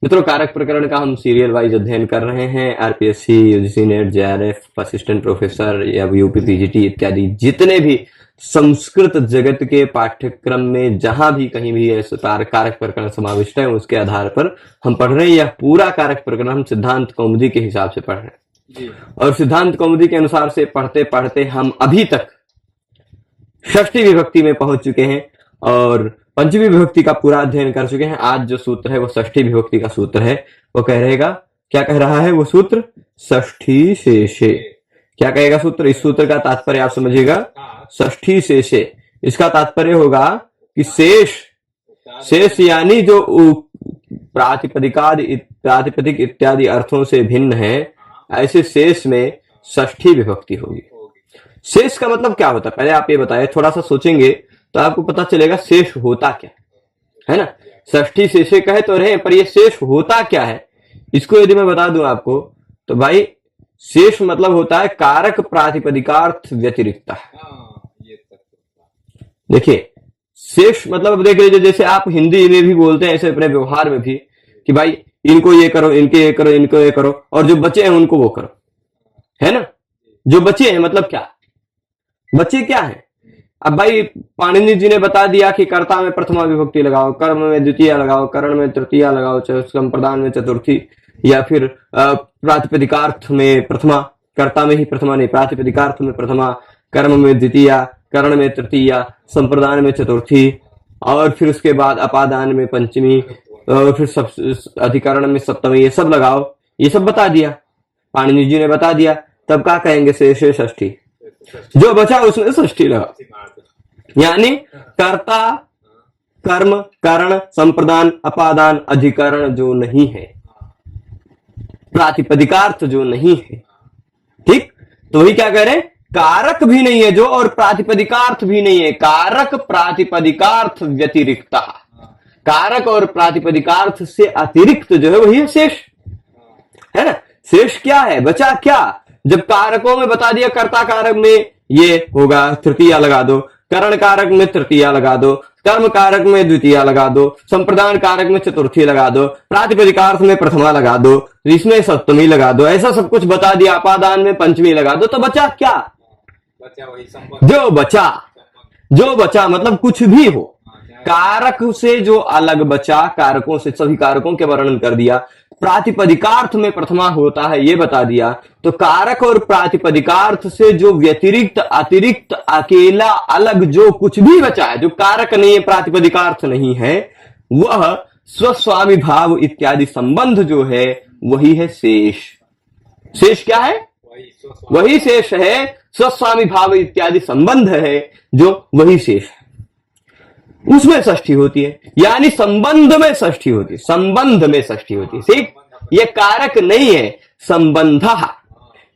मित्रों, कारक प्रकरण का हम सीरियल वाइज अध्ययन कर रहे हैं। RPSC, UGC net, JRF, assistant professor या यूपी पीजीटी इत्यादि जितने भी संस्कृत जगत के पाठ्यक्रम में जहां भी कहीं भी ऐसे कारक प्रकरण समाविष्ट है, उसके आधार पर हम पढ़ रहे हैं। यह पूरा कारक प्रकरण हम सिद्धांत कौमुदी के हिसाब से पढ़ रहे हैं और सिद्धांत कौमुदी के अनुसार से पढ़ते पढ़ते हम अभी तक षष्ठी विभक्ति में पहुंच चुके हैं और पंचमी विभक्ति का पूरा अध्ययन कर चुके हैं। आज जो सूत्र है वो षष्ठी विभक्ति का सूत्र है। वो कह रहेगा, क्या कह रहा है वो सूत्र? षष्ठी शेषे। क्या कहेगा सूत्र? इस सूत्र का तात्पर्य आप समझिएगा, षष्ठी शेषे। इसका तात्पर्य होगा कि शेष यानी जो प्रातिपदिक इत्यादि अर्थों से भिन्न है, ऐसे शेष में षष्ठी विभक्ति होगी। शेष का मतलब क्या होता है, पहले आप ये बताएं। थोड़ा सा सोचेंगे तो आपको पता चलेगा शेष होता क्या है ना। षष्ठी शेषे कहे तो रहे, पर ये शेष होता क्या है, इसको यदि मैं बता दूं आपको तो भाई, शेष मतलब होता है कारक प्रातिपदिकार्थ व्यतिरिक्त। देखिए, शेष मतलब देख लीजिए, जैसे आप हिंदी में भी बोलते हैं ऐसे अपने व्यवहार में भी कि भाई इनको ये करो, इनके ये करो, इनको ये करो, और जो बचे हैं उनको वो करो, है ना। जो बचे हैं मतलब क्या, बचे क्या है? अब भाई पाणिनि जी ने बता दिया कि कर्ता में प्रथमा विभक्ति लगाओ, कर्म में द्वितीय लगाओ, करण में तृतीया लगाओ, संप्रदान में चतुर्थी, या फिर प्रातिपदिकार्थ में प्रथमा, कर्ता में ही प्रथमा नहीं, प्रातिपदिकार्थ में प्रथमा, कर्म में द्वितीया, करण में तृतीया, संप्रदान में चतुर्थी, और फिर उसके बाद अपादान में पंचमी, और फिर अधिकरण में सप्तमी, ये सब लगाओ। ये सब बता दिया, पाणिनि जी ने बता दिया। तब क्या कहेंगे? शेषे षष्ठी। जो बचा उसमें षष्ठी लगा, यानी कर्ता, कर्म, करण, संप्रदान, अपादान, अधिकरण जो नहीं है, प्रातिपदिकार्थ जो नहीं है, ठीक। तो वही क्या कह रहे हैं, कारक भी नहीं है जो, और प्रातिपदिकार्थ भी नहीं है, कारक प्रातिपदिकार्थ व्यतिरिक्त। कारक और प्रातिपदिकार्थ से अतिरिक्त जो है वही है शेष, है ना। शेष क्या है, बचा क्या? जब कारकों में बता दिया, कर्ता कारक में ये होगा तृतीया लगा दो, करण कारक में तृतीया लगा दो, कर्म कारक में द्वितीया लगा दो, संप्रदान कारक में चतुर्थी लगा दो, प्रातिपदिकार्थ में प्रथमा लगा दो, इसमें सप्तमी लगा दो, ऐसा सब कुछ बता दिया। अपादान में पंचमी लगा दो, तो बचा क्या? जो बचा मतलब कुछ भी हो, कारक से जो अलग बचा, कारकों से, सभी कारकों के वर्णन कर दिया। प्रातिपदिकार्थ में प्रथमा होता है ये बता दिया। तो कारक और प्रातिपदिकार्थ से जो व्यतिरिक्त, अतिरिक्त, अकेला, अलग जो कुछ भी बचा है, जो कारक नहीं है, प्रातिपदिकार्थ नहीं है, वह स्वस्वामी भाव इत्यादि संबंध जो है वही है शेष। शेष क्या है? वही शेष है, स्वस्वामी भाव इत्यादि संबंध है जो वही शेष है। उसमें षष्ठी होती है, यानी संबंध में षष्ठी होती है, संबंध में षष्ठी होती है, ठीक। ये कारक नहीं है, संबंध।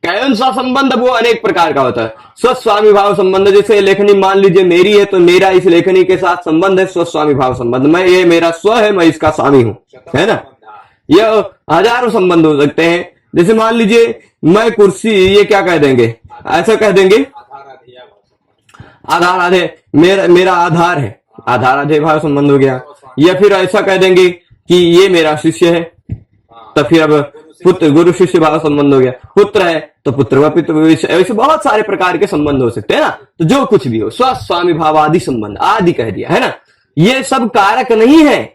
कौन सा संबंध? वो अनेक प्रकार का होता है। स्वस्वामी भाव संबंध, जैसे लेखनी मान लीजिए मेरी है, तो मेरा इस लेखनी के साथ संबंध है स्वस्वामी भाव संबंध। मैं, ये मेरा स्व है, मैं इसका स्वामी हूं, है ना। यह हजारों संबंध हो सकते हैं। जैसे मान लीजिए मैं कुर्सी, ये क्या कह देंगे, ऐसा कह देंगे आधार आधे, मेरा आधार है, आधार आधे भाव संबंध हो गया। या फिर ऐसा कह देंगे कि ये मेरा शिष्य है, तो फिर अब पुत्र, गुरु शिष्य भाव संबंध हो गया। पुत्र है तो पुत्र व पितृ, ऐसे बहुत सारे प्रकार के संबंध हो सकते हैं ना। तो जो कुछ भी हो, स्वस्वामी भाव आदि संबंध आदि कह दिया, है ना। ये सब कारक नहीं है,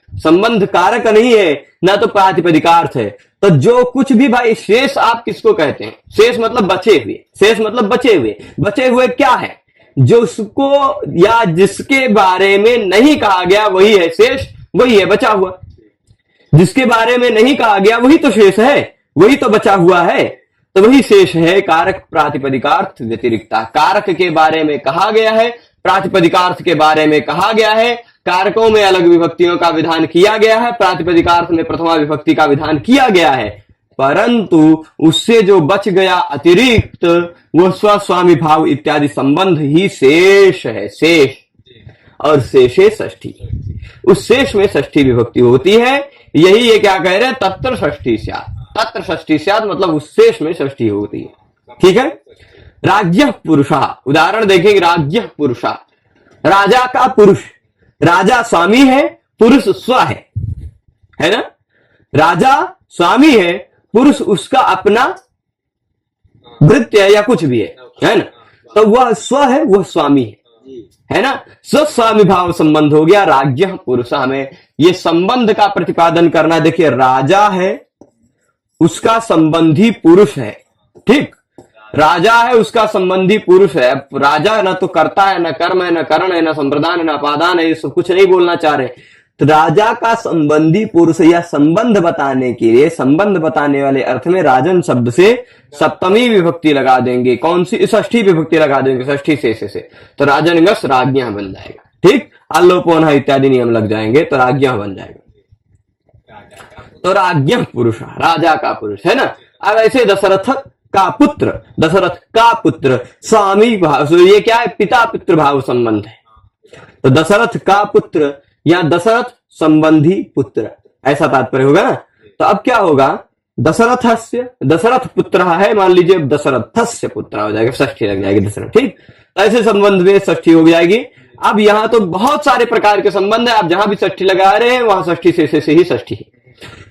संबंध कारक नहीं है, ना तो प्रातिपदिकार्थ है। तो जो कुछ भी भाई शेष, आप किसको कहते हैं? शेष मतलब बचे हुए, शेष मतलब बचे हुए। बचे हुए क्या है? जो उसको या जिसके बारे में नहीं कहा गया वही है शेष, वही है बचा हुआ। जिसके बारे में नहीं कहा गया वही तो शेष है, वही तो बचा हुआ है, तो वही शेष है। कारक प्रातिपदिकार्थ व्यतिरिक्त। कारक के बारे में कहा गया है, प्रातिपदिकार्थ के बारे में कहा गया है, कारकों में अलग विभक्तियों का विधान किया गया है, प्रातिपदिकार्थ में प्रथमा विभक्ति का विधान किया गया है, परंतु उससे जो बच गया अतिरिक्त, वो स्वस्वामी भाव इत्यादि संबंध ही शेष है, शेष। और शेषे षष्ठी, उस शेष में षष्ठी विभक्ति होती है। यही ये क्या कह रहे हैं, तत्र षष्ठी स्यात्। तत्र षष्ठी स्यात् मतलब उस शेष में षष्ठी होती है, ठीक है। राज्यः पुरुषः, उदाहरण देखेंगे। राज्यः पुरुषः, राजा का पुरुष, राजा स्वामी है, पुरुष स्व है, है ना। राजा स्वामी है, पुरुष उसका अपना वृत्ति है या कुछ भी है ना। तो वह स्व है, वह स्वामी है ना। स्वस्वामी भाव संबंध हो गया। राज्य पुरुष, हमें ये संबंध का प्रतिपादन करना। देखिए राजा है, उसका संबंधी पुरुष है, ठीक। राजा है, उसका संबंधी पुरुष है। अब राजा न तो करता है, न कर्म है, न करण है, न संप्रदान है, न अपादान है, ये सब कुछ नहीं बोलना चाह रहे। तो राजा का संबंधी पुरुष या संबंध बताने के लिए, संबंध बताने वाले अर्थ में राजन शब्द से सप्तमी विभक्ति लगा देंगे। कौन सी? षष्ठी विभक्ति लगा देंगे, षष्ठी से। तो राजनगस राज्ञा बन जाएगा, ठीक। अल्लोपोन इत्यादि नियम लग जाएंगे तो राज्ञा बन जाएगा। तो राज्ञ पुरुष, राजा का पुरुष है ना। अब ऐसे दशरथ का पुत्र, दशरथ का पुत्र स्वामी भाव, तो ये क्या है? पिता पितृ भाव संबंध है। तो दशरथ का पुत्र या दशरथ संबंधी पुत्र, ऐसा तात्पर्य होगा ना। तो अब क्या होगा? दशरथस्य, दशरथ पुत्र है, मान लीजिए दशरथस्य पुत्र हो जाएगा, षष्ठी लग जाएगी दशरथ, ठीक। ऐसे संबंध में षष्ठी हो जाएगी। अब यहां तो बहुत सारे प्रकार के संबंध है, आप जहां भी षष्ठी लगा रहे हैं वहां षष्ठी से ही षष्ठी है।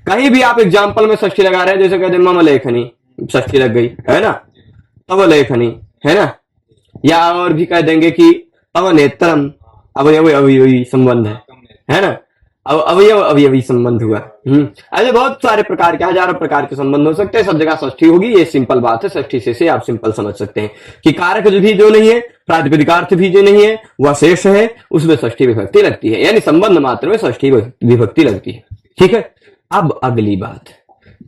कहीं भी आप एग्जाम्पल में षष्ठी लगा रहे हैं, जैसे कहते मम लेखनी, षष्ठी लग गई है ना, तव लेखनी है ना। या और भी कह देंगे कि तव नेत्रम, अवयव अवयवी संबंध है ना। अवयव अवयवी संबंध हुआ। ऐसे बहुत सारे प्रकार के, हजारों प्रकार के संबंध हो सकते हैं, सब जगह षष्ठी होगी, ये सिंपल बात है। षष्ठी से आप सिंपल समझ सकते हैं कि कारक भी जो नहीं है, प्रातिपदिकार्थ भी जो नहीं है, वह शेष है, उसमें षष्ठी विभक्ति लगती है, यानी संबंध मात्र में षष्ठी विभक्ति लगती है, ठीक है। अब अगली बात,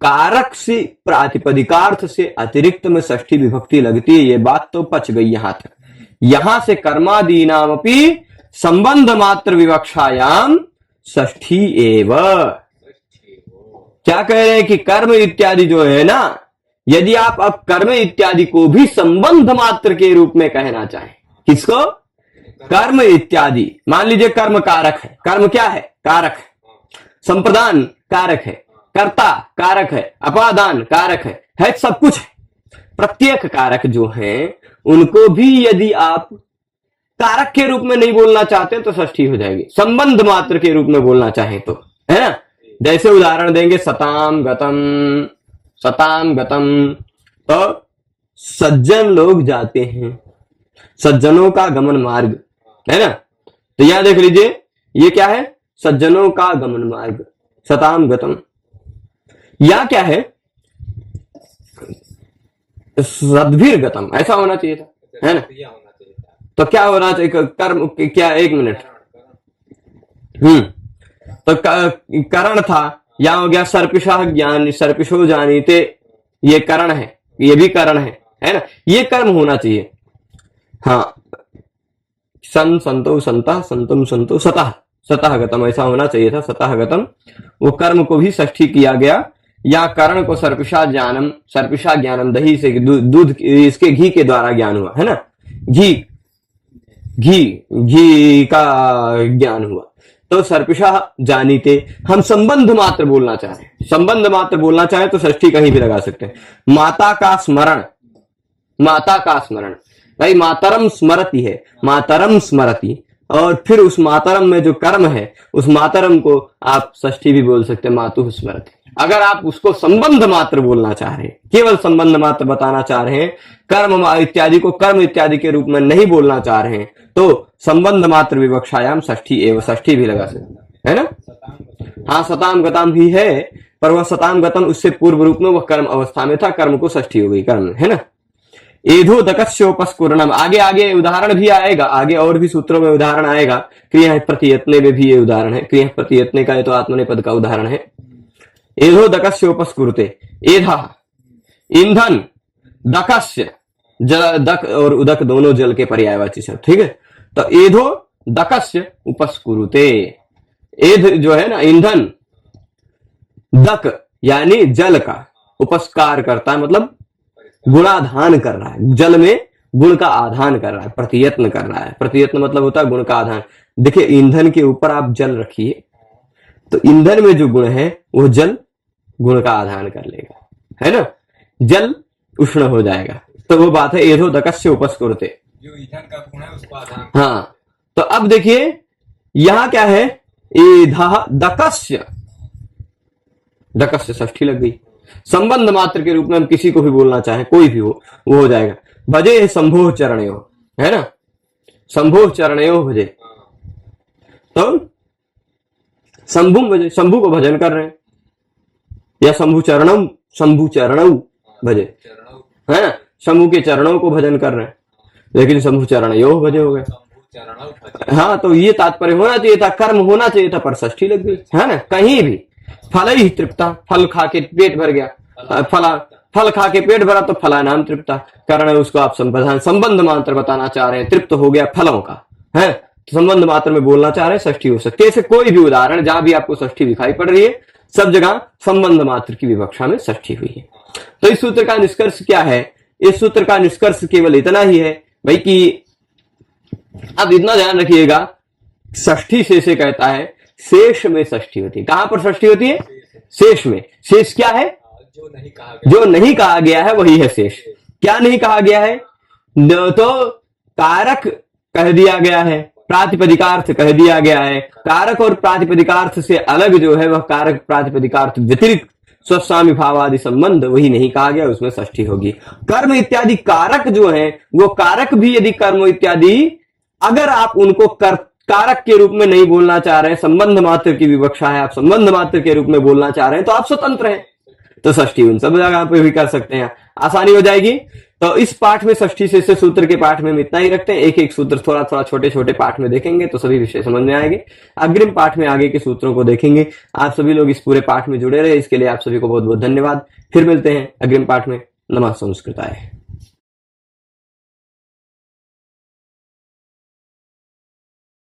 कारक से प्रातिपदिकार्थ से अतिरिक्त में षष्ठी विभक्ति लगती है, ये बात तो पच गई यहां तक। यहां से कर्मादीनामपि संबंध मात्र विवक्षायाम षष्ठी एव। क्या कह रहे हैं कि कर्म इत्यादि जो है ना, यदि आप अब कर्म इत्यादि को भी संबंध मात्र के रूप में कहना चाहें, किसको? कर्म इत्यादि। मान लीजिए कर्म कारक है, कर्म क्या है? कारक है। संप्रदान कारक है, कर्ता कारक है, अपादान कारक है सब कुछ है। प्रत्येक कारक जो है उनको भी यदि आप कारक के रूप में नहीं बोलना चाहते तो षष्ठी हो जाएगी। संबंध मात्र के रूप में बोलना चाहें तो, है ना। जैसे उदाहरण देंगे सताम गतम, सताम गतम, तो सज्जन लोग जाते हैं, सज्जनों का गमन मार्ग, है ना। तो यहां देख लीजिए, ये क्या है? सज्जनों का गमन मार्ग, सताम गतम। या क्या है? सद्भिर गतम, ऐसा होना चाहिए था, है ना। तो क्या होना चाहिए? कर्म क्या? एक मिनट। तो करण था, यहां हो गया सर्पिशा ज्ञान, सर्पिशो जानीते, ये करण है, ये भी करण है ना। ये कर्म होना चाहिए। हाँ, सन संतो संता संतम संतो सतः, सतः गतम, ऐसा होना चाहिए था, सतः गतम। वो कर्म को भी षष्ठी किया गया। या करण को सर्पिशा ज्ञानम, सर्पिशा ज्ञानम, दही से दूध इसके घी के द्वारा ज्ञान हुआ, है ना। घी का ज्ञान हुआ। तो सर्पिशा जानीते, हम संबंध मात्र बोलना चाहें, संबंध मात्र बोलना चाहें तो षष्ठी कहीं भी लगा सकते हैं। माता का स्मरण, माता का स्मरण, भाई मातरम स्मरती है, मातरम स्मरती, और फिर उस मातरम में जो कर्म है, उस मातरम को आप षष्ठी भी बोल सकते हैं, मातु स्मरती। अगर आप उसको संबंध मात्र बोलना चाह रहे हैं, केवल संबंध मात्र बताना चाह रहे हैं, कर्म इत्यादि को कर्म इत्यादि के रूप में नहीं बोलना चाह रहे हैं, तो संबंध मात्र विवक्षायाम षष्ठी एवं, षष्ठी भी लगा सकते हैं, है ना। हाँ, सताम गताम भी है, पर वह सताम गतम उससे पूर्व रूप में वह कर्म अवस्था में था, कर्म को षष्ठी हो गई, कर्म, है ना। एधो दकस्योपस्कुरणम, आगे आगे उदाहरण भी आएगा, आगे और भी सूत्रों में उदाहरण आएगा। क्रिया प्रतियत्ने में भी ये उदाहरण है, क्रिया प्रतियत्ने का ये तो आत्मनेपद का उदाहरण है। एधो दकस्योपस्कुरुते, एधा ईंधन, दकस्य, दक और उदक दोनों जल के पर्यायवाची शब्द, ठीक है। तो एधो दकस्य उपस्कुरुते, एध जो है ना ईंधन, दक यानी जल का, उपस्कार करता है मतलब गुणाधान कर रहा है, जल में गुण का आधान कर रहा है, प्रतियत्न कर रहा है। प्रतियत्न मतलब होता है गुण का आधान। देखिए ईंधन के ऊपर आप जल रखिए, तो ईंधन में जो गुण है वो जल गुण का आधान कर लेगा, है ना, जल उष्ण हो जाएगा। तो वो बात है एधो दकस्य उपस्कुरुते, जो ईंधन का गुण है उसको आधान। हाँ, तो अब देखिए यहां क्या है, एधा दकस्य, दकस से षष्ठी लग गई। संबंध मात्र के रूप में हम किसी को भी बोलना चाहें, कोई भी हो, वो हो जाएगा। भजे शंभो चरणयो, है ना, शंभो चरणयो भजे, तो शंभु भजे, शंभु को भजन कर रहे हैं, या शंभु चरणऊ भजे, चरणों है ना, शंभु के चरणों को भजन कर रहे हैं, लेकिन शंभु चरणयो भजे हो गए। चरणों भजे। हाँ, तो ये तात्पर्य होना चाहिए था, कर्म होना चाहिए था, पर षष्ठी लग गई, है ना। कहीं भी फल ही तृप्ता, फल खा के पेट भर गया, फल खा के पेट भरा तो फला नाम तृप्ता, कारण है उसको आप संबंध मात्र बताना चाह रहे हैं, तृप्त हो गया फलों का, है, तो संबंध मात्र में बोलना चाह रहे हैं, षष्ठी हो सकती है। ऐसे कोई भी उदाहरण जहां भी आपको षष्ठी दिखाई पड़ रही है, सब जगह संबंध मात्र की विवक्षा में षष्ठी हुई है। तो इस सूत्र का निष्कर्ष क्या है? इस सूत्र का निष्कर्ष केवल इतना ही है भाई कि अब इतना ध्यान रखिएगा, षष्ठी से कहता है शेष में षष्ठी होती है। कहां पर षष्ठी होती है? शेष में। शेष क्या है? जो नहीं कहा गया, जो नहीं कहा गया है वही है शेष। क्या नहीं कहा गया है? तो कारक कह दिया गया है, प्रातिपदिकार्थ कह दिया गया है। कारक और प्रातिपदिकार्थ से अलग जो है वह कारक प्रातिपदिकार्थ व्यतिरिक्त स्वस्वामी भावादि संबंध वही नहीं कहा गया, उसमें षष्ठी होगी। कर्म इत्यादि कारक जो है, वो कारक भी यदि कर्म इत्यादि अगर आप उनको कारक के रूप में नहीं बोलना चाह रहे हैं, संबंध मात्र की विवक्षा है, आप संबंध मात्र के रूप में बोलना चाह रहे हैं, तो आप स्वतंत्र हैं, तो षष्ठी उन सब जगह पे भी कर सकते हैं, आसानी हो जाएगी। तो इस पाठ में षष्ठी से सूत्र के पाठ में हम इतना ही रखते हैं। एक एक सूत्र थोड़ा थोड़ा छोटे छोटे पाठ में देखेंगे तो सभी विषय समझ में आएंगे। अग्रिम पाठ में आगे के सूत्रों को देखेंगे। आप सभी लोग इस पूरे पाठ में जुड़े रहे, इसके लिए आप सभी को बहुत बहुत धन्यवाद। फिर मिलते हैं अग्रिम पाठ में। नमः संस्कृताय।